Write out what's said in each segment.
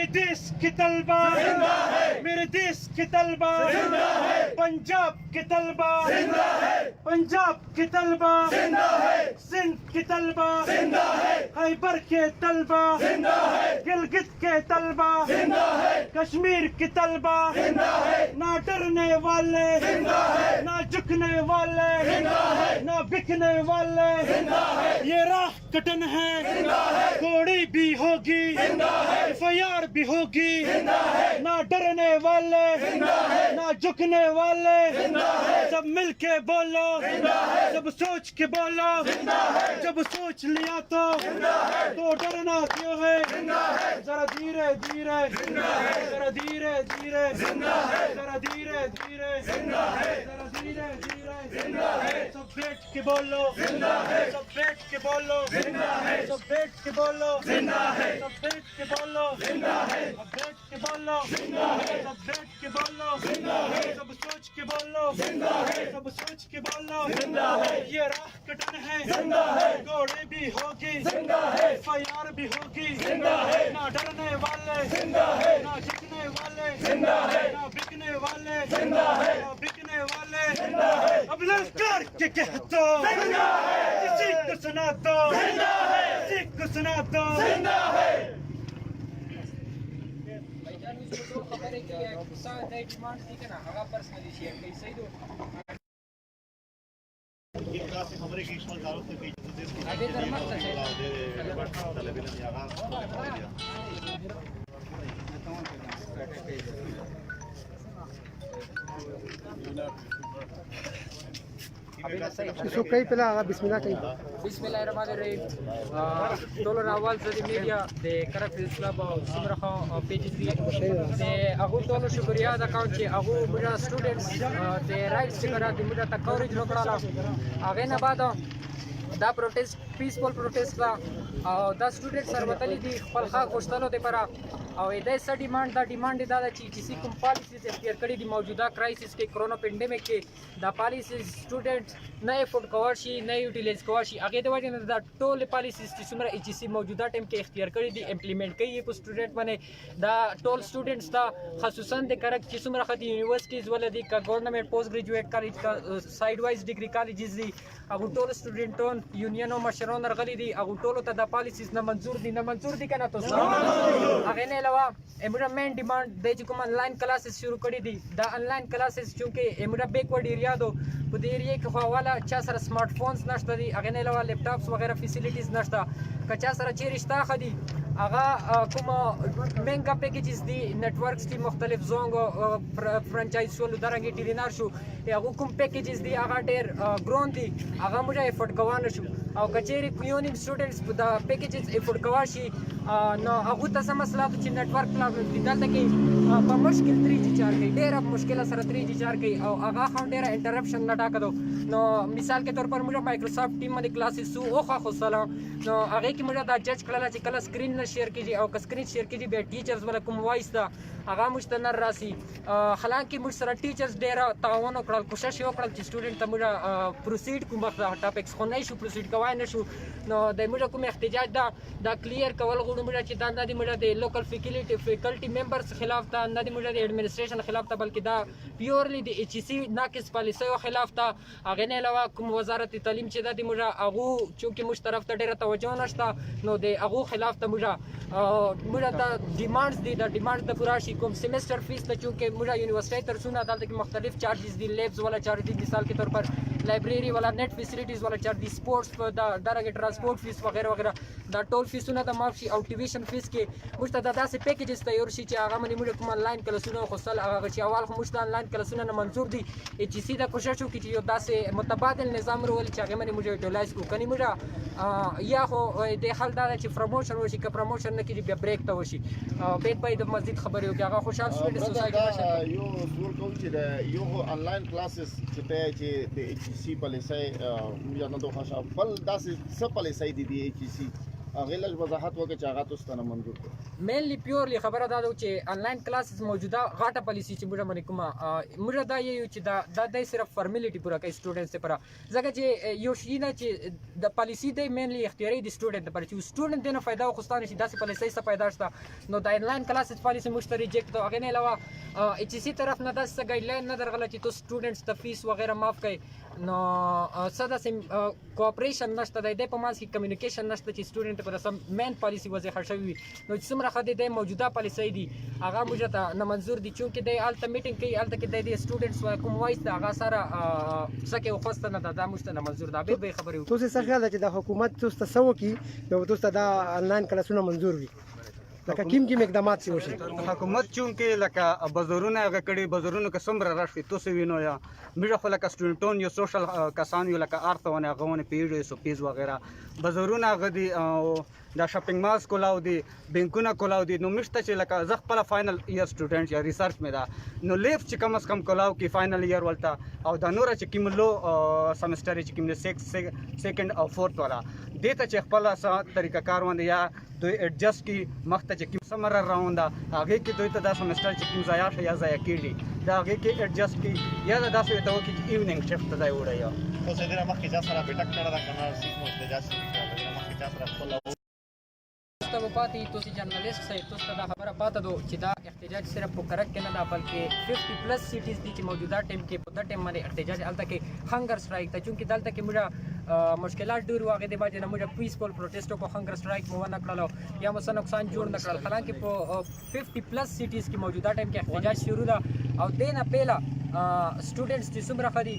میرے دیش کی طلبا زندہ ہے, میرے دیش کی طلبا زندہ ہے, پنجاب کی طلبا زندہ ہے, پنجاب کی طلبا زندہ ہے, سندھ کی طلبا زندہ ہے, خیبر کے طلبا زندہ ہے, گلگت کے طلبا زندہ ہے, کشمیر کی طلبا زندہ ہے, نہ ڈرنے والے زندہ ہے, نہ جھکنے والے زندہ ہے, نہ بکنے والے زندہ ہے, یہ راہ کٹن ہے زندہ ہے, گوڑی بھی ہوگی زندہ ہے, FIR بھی ہوگی زندہ ہے, نہ ڈرنے والے زندہ ہے, نہ جھکنے والے زندہ ہے, سب مل کے بولو زندہ ہے, سب سوچ کے بولو زندہ ہے, جب سوچ لیا تو زندہ ہے, تو ڈرنا کیوں ہے زندہ ہے, ذرا دھیرے دھیرے زندہ ہے, ذرا دھیرے دھیرے زندہ ہے, ذرا دھیرے دھیرے زندہ ہے, ذرا دھیرے دھیرے زندہ ہے, سب بیٹھ کے بولو زندہ ہے, سب بیٹھ کے بولو زندہ ہے, سب بیٹھ کے بولو زندہ ہے, سب بیٹھ کے بولو زندہ ہے, سب بیٹھ کے بولو زندہ ہے, سب بیٹھ کے بولو زندہ ہے, سب سوچ کے بولو زندہ ہے, سب سوچ کے بولو زندہ ہے, یہ راہ کٹن ہے زندہ ہے, گوڑے بھی ہوگی زندہ ہے, FIR بھی ہوگی زندہ ہے, نہ ڈرنے والے زندہ ہے, نہ جھکنے والے زندہ ہے, نہ بکنے والے زندہ ہے, نہ بکنے والے زندہ ہے, اب للکار کے کہہ دو زندہ ہے, کسی کو سنا دو زندہ ہے, کسی کو سنا دو زندہ ہے. خبریں کی ہے ساتھ ڈیمانڈ دی کہ نا هغه پرسنلی شیئر کوي صحیح دو یہ کا سے خبریں کی شمال دارو ته پیچھے ابھی در مت ہے طالبین نے آغاز سو کئی پہلا آغا بسم اللہ کئی بسم الله الرحمن الرحیم ټول راول زدي میډیا د کرک اسلام او سمرخه پیجز دی د هغه ټول شکریا ادا کوم چې هغه موږ سټوډنټس د رائټس چې کړه د موږ ته کورېج وکړه هغه نه بعد دا پروټیسټ پیسفل پروټیسټ او دا سټوډنټ سروتلی دي خپل حق غوښتلو لپاره او دا څه ډیماند دا چې چې کوم پالیسیز اختیار کړي دي موجوده کرایسس کې کرونا پینډیمیک کې دا پالیسیز سټوډنټ نه افورډ کولی شي نه یوټیلایز کولی شي هغې د وجې نه دا ټول پالیسیز چې څومره HEC موجوده ټایم کې اختیار کړي دي امپلیمنټ کوي په سټوډنټ باندې دا ټول سټوډنټس ته خصوصا د کرک چې څومره ښه یونیورسټیز ولدي که ګورنمنټ پوسټ ګریجویټ کالج کا سایډ وایز ډیګري کالجز دي هغو ټولو سټوډنټان یونینو مشران راغلي دي هغو ټولو ته دا پالیسیز نه منظور دي که نه تاسو هغې نه علاوه اموږ مین ډیمانډ دی چې کوم آنلاین کلاسز شروع کړي دي دا آنلاین کلاسز چونکې اموږ بیکورډ ایریا دو په دې ایریا کې خو حواله چا سره سمارټ فونز نشته دي هغې نه علاوه لیپټاپس وغیره فیسیلیټیز نشته که چا سره چیرې شته ښه دي هغه کوم مهنګه پیکیجز دي نیټورکس دي مختلف زونګ فرانچایز شول دارنګې ټیلینار شو هغو کوم پیکیجز دي هغه ډېر ګرون دي هغه موږ افورډ کولی نه شو او که چیرې یو نیم سټوډنټس دا پیکیجز افورډ کولی شي نو هغو ته څه مسله ده چې نیټورک دلته کې په مشکل 3G چار کوي ډېره مشکله سره 3G چار کوي او هغه هم ډېره انټرپشن نه ټاکه دو نو مثال کے طور پر موږ مایکروسافټ ټیم باندې کلاسز سو وخوښوستله نو هغې کې موږ دا جج کړله چې کله سکرین نه شیر کېږي او که سکرین شیر کېږي بیا ټیچرز والا کوم وایس ده هغه موږ ته نه راسي حالانکې موږ سره ټیچرز ډېره تعاون وکړل کوشش یې وکړل چې سټوډنټ ته موږ پروسیډ کوم وخت ټاپکس خو نه شو پروسیډ کولی نه شو نو د موږ کوم احتجاج ده دا کلیر کول غواړو موږ چې دا نه د موږ د لوکل فیکلټي ممبرز خلاف ده نه د موږ د ایډمنسټریشن خلاف ده بلکې دا پیورلی د HEC ناقص پالیسیو خلاف ده هغې نه علاوه کوم وزارت تعلیم چې ده د موږ هغو چونکې موږ طرف ته ډېره توجه نشته نو د هغو خلاف ته موږ دا ډیمانډز دي دا ډیمانډ د پوره شي کوم سیمسټر فیس ته چونکې موږ یونیورسټۍ ترڅونه دلته کې مختلف چارجز دي لیبز والا چارج دي مثال کے طور پر لائبریری والا نیٹ فیسیلیټیز والا چارج دي سپورټس دارنګې ټرانسپورټ فیس وغیره وغیره دا ټول فیسونه د معاف شي او ټیویشن فیس کې موږ ته دا داسې پیکیجز تیار شي چې هغه باندې موږ کوم آنلاین کلاسونه وخوستل هغه چې اول خو موږ ته آنلاین کلاسونه نه منظور دي HEC دا کوشش وکړي چې یو داسې متبادل نظام راولي چې هغې باندې موږ یوټیلایز کړو کنې موږ یا خو د حل دا ده چې پروموشن وشي که پروموشن نه کېږي بیا بریک ته وشي بیت بای د مسجد خبرې وکړي هغه خوشحال سټوډنټ سوسایټي یو سوال کوم چې یو آنلاین کلاسز چې ته چې د HEC پالیسۍ یا نه دوه بل داسې څه پالیسۍ دي د HEC هغه لږ وضاحت وکړي چې هغه تاسو ته نه منظور کړو. مینلی پیورلی خبره دا ده چې آنلاین کلاسز موجوده غاټه پالیسی چې موږ باندې کومه موږ دا یو چې دا د صرف فارمیلیټي پوره کوي سټوډنټس لپاره ځکه چې یو شی نه چې د پالیسی دی مینلی اختیاري د سټوډنټ لپاره چې سټوډنټ دنه فائدہ واخستانه شي داسې پالیسی څه فائدہ شته نو د آنلاین کلاسز پالیسی موږ ته ریجیکټ ده. هغه نه علاوه ایچ سی طرف نه داسې ګایډلاین نه درغله چې تو سټوډنټس ته فیس وغیرہ معاف کړي نو څه داسې کوآپریشن نشته دی په ماس کې کمیونیکیشن نشته چې سټوډنټ په سم مین پالیسی وضع شوی وي نو چې څومره ښه دی موجوده پالیسی دي هغه موږ ته نه منظور دي چونکې دی هلته میټینګ کوي هلته کې دی سټوډنټس کوم وایس دی هغه سره څه کوي وخوسته نه ده دا موږ ته نه منظور ده. بې خبرې وکړو تاسو څه خیال ده چې د حکومت تاسو ته څه وکړي نو تاسو ته دا آنلاین کلاسونه منظور وي لکه کوم اقدامات چې وشي حکومت چونکې لکه بازارونه هغه کړي بازارونو کې څومره رش وي تاسو وینو یا موږ خو لکه سټوډنټون یو سوشل کسان یو لکه ارته هغه ونه پیډ سو پیز وغیرہ بازارونه هغه دي دا شاپینګ مالز کولاو دي بینکونه کولاو دي نو مشته چې لکه زه خپل فائنل ایئر سټوډنټ یا ریسرچ مې دا نو لیف چې کم از کم کولاو کې فائنل ایئر ولته او دا نور چې کوم لو سمستر چې کوم سیکنډ او فورث والا دیته چې خپل سره طریقه کار باندې یا دوی ایڈجسٹ کی مخته چې کوم سمر راوند هغه کې دوی ته دا سمستر چې کوم ضایع شي یا ضایع کیږي دا هغه کې ایڈجسٹ کی یا دا داسې ته وکړي چې ایوننګ شفت ځای وړي یا اوس دې مخکې ځا سره بیٹک کړه دا کنه سیک مو احتجاج کړه مخکې ځا سره خپل تاسو پاتې تاسو جرنالست سئ تاسو ته دا خبره پاته دو چې دا احتجاج صرف په کرک کې نه دا بلکې 50 پلس سیټیز دي چې موجوده ټیم کې په دا ټیم باندې احتجاج الته کې هنګر سټرایک ته چونکې دلته کې موږ مشکلات ډېر واغې دی باندې موږ پیسفل پروټیسټ کو هنګر سټرایک مو نه کړلو یا مو څه نقصان جوړ نه کړل حالانکه په 50 پلس سیټیز کې موجوده ټیم کې احتجاج شروع ده او دینه پیلا سټوډنټس چې څومره خدي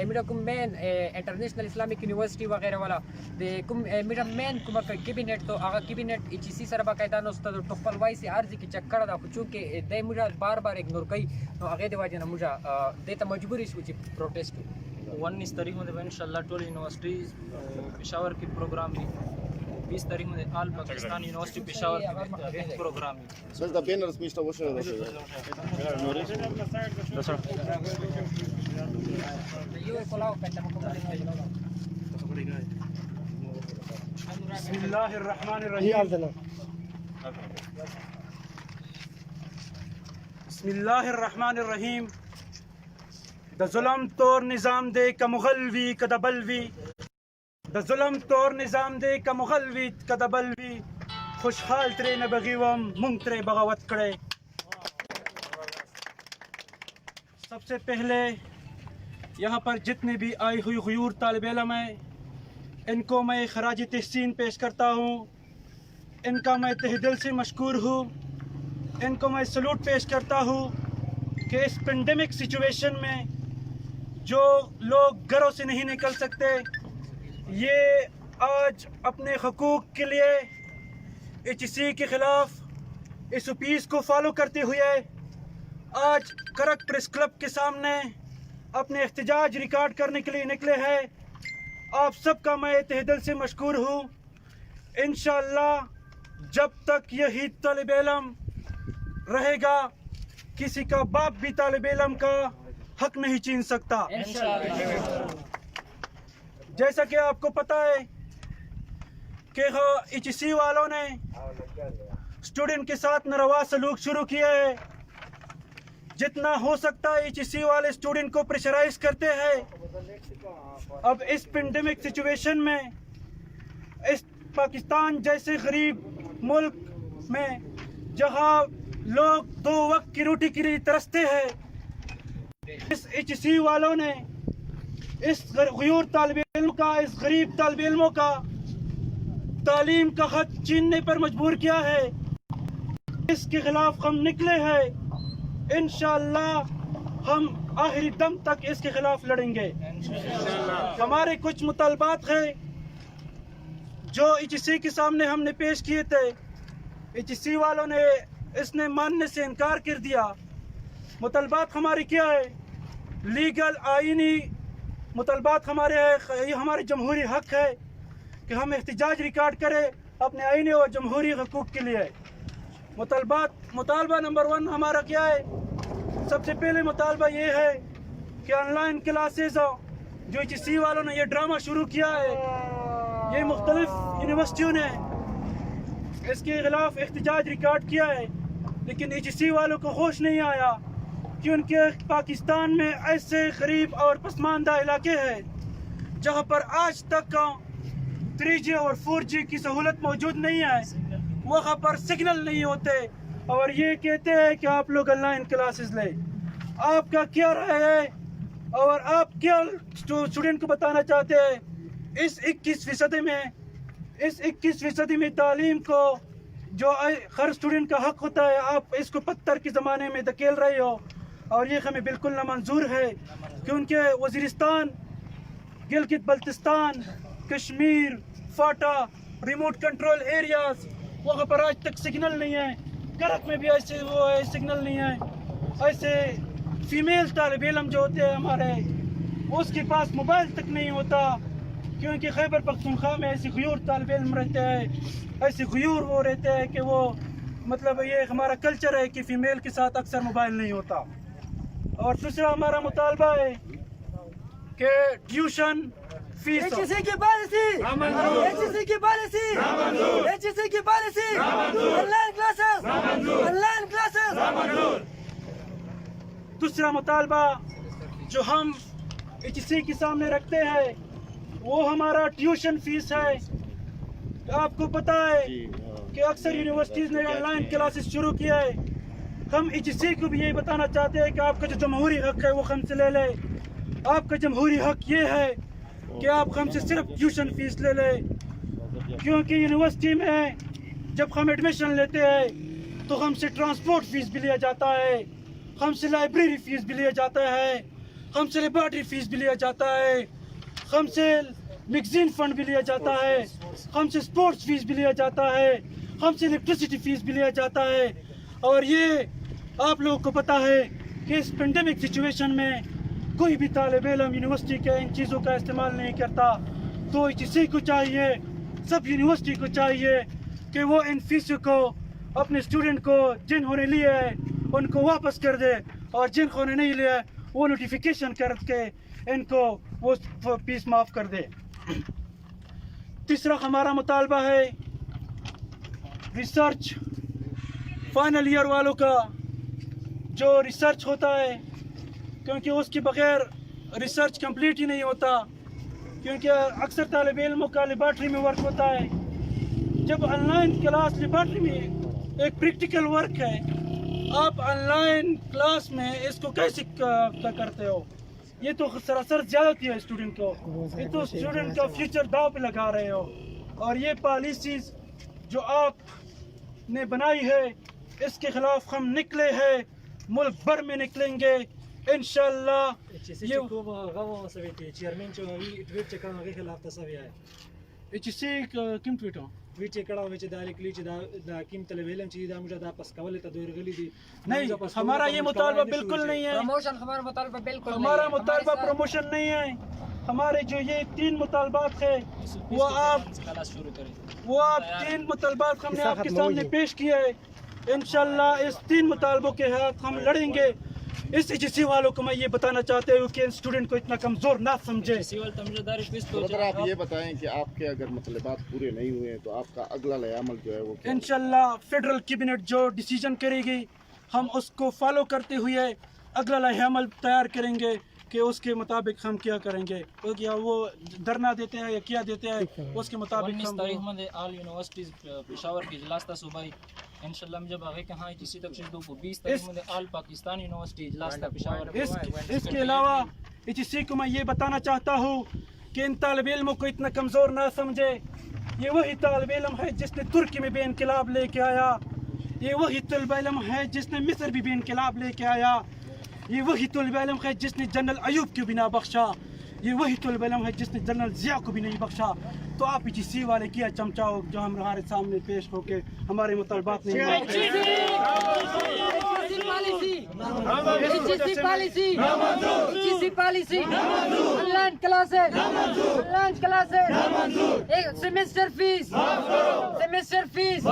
میرا کوم مین انټرنیشنل اسلامیک یونیورسيټي وغیرہ والا د کوم میرا مین کومه کابینټ تو هغه کابینټ ایچ سی سره باقاعده نو ستاسو خپل وایسي ارزي کې چک کړه دا خو چونکې د موږ بار بار اګنور کوي نو هغه دی واجب نه موږ د ته مجبوري شو چې پروټیسټ 19 تاریخ باندې ان شاء الله ټول یونیورسيټیز پېښور کې پروګرام دي 20 تاریخ باندې آل پاکستان یونیورسيټي پېښور کې پروګرام دي بس دا بینر سپیشته وشو یو کلاو کټه بسم الله الرحمن هي الرحیم عندنا بسم الله الرحمن الرحیم د ظلم تور نظام دے کا مغلوی کا دبلوی د ظلم تور نظام دے کا مغلوی کا دبلوی خوشحال ترے نہ بغیوم منگ ترے بغاوت کرے. سب سے پہلے یہاں پر جتنے بھی آئی ہوئی غیور طالب علم ہیں ان کو میں خراج تحسین پیش کرتا ہوں. ان کا میں تہ دل سے مشکور ہوں. ان کو میں سلوٹ پیش کرتا ہوں کہ اس پینڈیمک سچویشن میں جو لوگ گھروں سے نہیں نکل سکتے یہ آج اپنے حقوق کے لیے ایچ سی کے خلاف اس پیس کو فالو کرتے ہوئے آج کرک پریس کلب کے سامنے اپنے احتجاج ریکارڈ کرنے کے لیے نکلے ہیں. آپ سب کا میں تہ دل سے مشکور ہوں. انشاءاللہ جب تک یہی طالب علم رہے گا کسی کا باپ بھی طالب علم کا حق نہیں چھین سکتا. جیسا کہ آپ کو پتہ ہے کہ ایچ سی والوں نے اسٹوڈنٹ کے ساتھ ناروا سلوک شروع کیا ہے. جتنا ہو سکتا ہے ایچ سی والے اسٹوڈنٹ کو پریشرائز کرتے ہیں. اب اس پینڈیمک سچویشن میں اس پاکستان جیسے غریب ملک میں جہاں لوگ 2 وقت کی روٹی کے لیے ترستے ہیں اس ایچ سی والوں نے اس غیور طالب علم کا اس غریب طالب علموں کا تعلیم کا حق چھیننے پر مجبور کیا ہے. اس کے خلاف ہم نکلے ہیں. انشاءاللہ ہم آخری دم تک اس کے خلاف لڑیں گے. ہمارے کچھ مطالبات ہیں جو ایچ سی کے سامنے ہم نے پیش کیے تھے. ایچ سی والوں نے اس نے ماننے سے انکار کر دیا. مطالبات ہمارے کیا ہے؟ لیگل آئینی مطالبات ہمارے ہیں. یہ ہمارے جمہوری حق ہے کہ ہم احتجاج ریکارڈ کریں اپنے آئینی اور جمہوری حقوق کے لیے. مطالبہ نمبر 1 ہمارا کیا ہے؟ سب سے پہلے مطالبہ یہ ہے کہ آن لائن کلاسز جو ایچ سی والوں نے یہ ڈرامہ شروع کیا ہے یہ مختلف یونیورسٹیوں نے اس کے خلاف احتجاج ریکارڈ کیا ہے، لیکن HEC والوں کو ہوش نہیں آیا کیونکہ پاکستان میں ایسے غریب اور پسماندہ علاقے ہیں جہاں پر آج تک 3G اور 4G کی سہولت موجود نہیں ہے، وہاں پر سگنل نہیں ہوتے، اور یہ کہتے ہیں کہ آپ لوگ آن لائن کلاسز لیں۔ آپ کا کیا رائے ہے اور آپ کیا اسٹوڈنٹ کو بتانا چاہتے ہیں اس 21ویں صدی میں تعلیم کو جو ہر اسٹوڈنٹ کا حق ہوتا ہے، آپ اس کو پتھر کے زمانے میں دھکیل رہے ہو، اور یہ ہمیں بالکل نامنظور ہے کیونکہ Waziristan, Gilgit Baltistan, Kashmir, FATA, remote control areas, وہاں پر آج تک سگنل نہیں ہے۔ کرک میں بھی ایسے سگنل نہیں ہے۔ ایسے فیمیل طالب علم جو ہوتے ہیں ہمارے، اس کے پاس موبائل تک نہیں ہوتا کیونکہ خیبر پختونخوا میں ایسے غیور طالب علم رہتے ہیں، ایسے غیور وہ رہتے ہیں کہ وہ مطلب یہ ہمارا کلچر ہے کہ فیمیل کے ساتھ اکثر موبائل نہیں ہوتا۔ اور دوسرا ہمارا مطالبہ ہے کہ ٹیوشن فیس HEC کی پالیسی، HEC کی پالیسی، HEC کی پالیسی، آن لائن کلاسز۔ دوسرا مطالبہ جو ہم HEC کے سامنے رکھتے ہیں وہ ہمارا ٹیوشن فیس ہے۔ آپ کو پتہ ہے کہ اکثر یونیورسٹیز نے آن لائن کلاسز شروع کیا ہے۔ ہم HEC کو بھی یہی بتانا چاہتے ہیں کہ آپ کا جو جمہوری حق ہے وہ ہم سے لے لیں۔ آپ کا جمہوری حق یہ ہے کہ آپ ہم سے صرف ٹیوشن فیس لے لیں، کیونکہ یونیورسٹی میں جب ہم ایڈمیشن لیتے ہیں تو ہم سے ٹرانسپورٹ فیس بھی لیا جاتا ہے، ہم سے لائبریری فیس بھی لیا جاتا ہے، ہم سے لیبارٹری فیس بھی لیا جاتا ہے، ہم سے میگزین فنڈ بھی لیا جاتا ہے، ہم سے سپورٹس فیس بھی لیا جاتا ہے، ہم سے الیکٹریسٹی فیس بھی لیا جاتا ہے۔ اور یہ آپ لوگوں کو پتہ ہے کہ اس پینڈیمک سچویشن میں کوئی بھی طالب علم یونیورسٹی کے ان چیزوں کا استعمال نہیں کرتا، تو HEC کو چاہیے، سب یونیورسٹی کو چاہیے کہ وہ ان فیسوں کو اپنے اسٹوڈنٹ کو جنہوں نے لیے ہے ان کو واپس کر دے، اور جنہوں نے نہیں لیا وہ نوٹیفیکیشن کر کے ان کو وہ فیس معاف کر دے۔ تیسرا ہمارا مطالبہ ہے ریسرچ، فائنل ایئر والوں کا جو ریسرچ ہوتا ہے، کیونکہ اس کے بغیر ریسرچ کمپلیٹ ہی نہیں ہوتا، کیونکہ اکثر طالب علموں کا لیبارٹری میں ورک ہوتا ہے۔ جب آن لائن کلاس لیبارٹری میں ایک پریکٹیکل ورک ہے، آپ آن لائن کلاس میں اس کو کیسے کرتے ہو؟ یہ تو سراسر زیادتی ہے اسٹوڈنٹ کو، یہ تو اسٹوڈنٹ کا فیوچر داؤ پہ لگا رہے ہو۔ اور یہ پالیسیز جو آپ نے بنائی ہے اس کے خلاف ہم نکلے ہیں، ملک بھر میں نکلیں گے انشاءاللہ۔ یہ HEC کیم ټویټ نہیں، ہمارا یہ مطالبہ بالکل نہیں ہے، پروموشن ہمارا مطالبہ بالکل ہمارا مطالبہ پروموشن نہیں ہے۔ ہمارے جو یہ 3 مطالبات ہیں وہ آپ 3 مطالبات ہم نے آپ کے سامنے پیش کیے ہیں۔ انشاءاللہ اس 3 مطالبوں کے ہاتھ ہم لڑیں گے۔ اس HEC والوں کو میں یہ بتانا چاہتے ہوں کہ اسٹوڈنٹ کو اتنا کمزور نہ سمجھے۔ برادر آپ یہ بتائیں کہ آپ کے اگر مطالبات پورے نہیں ہوئے تو آپ کا اگلا لائحہ عمل جو ہے وہ کیا؟ انشاءاللہ فیڈرل کیبنٹ جو ڈیسیجن کرے گی ہم اس کو فالو کرتے ہوئے اگلا لائحہ عمل تیار کریں گے کہ اس کے مطابق ہم کیا کریں گے، یا وہ دھرنا دیتے ہیں یا کیا دیتے ہیں اس کے مطابق ہم۔ تاریخ میں آل یونیورسٹیز پشاور کی اجلاس تھا صوبائی، انشاءاللہ جب آگے کہ ہاں HEC تک شروع کو 20 تاریخ میں آل پاکستان یونیورسٹی اجلاس تھا پشاور۔ اس کے علاوہ HEC کو میں یہ بتانا چاہتا ہوں کہ ان طالب علموں کو اتنا کمزور نہ سمجھے۔ یہ وہی طالب علم ہے جس نے ترکی میں بھی انقلاب لے کے آیا، یہ وہی طالب علم ہے جس نے مصر بھی انقلاب لے کے آیا، یہ وہی طالب علم ہے جس نے جنرل ایوب کو بھی نہ بخشا، یہ وہی طالب علم ہے جس نے جنرل ضیاء کو بھی نہیں بخشا۔ تو آپ HEC والے کیا چمچاؤ جو ہمارے سامنے پیش ہو کے ہمارے مطالبات نہیں سیمسٹر فیس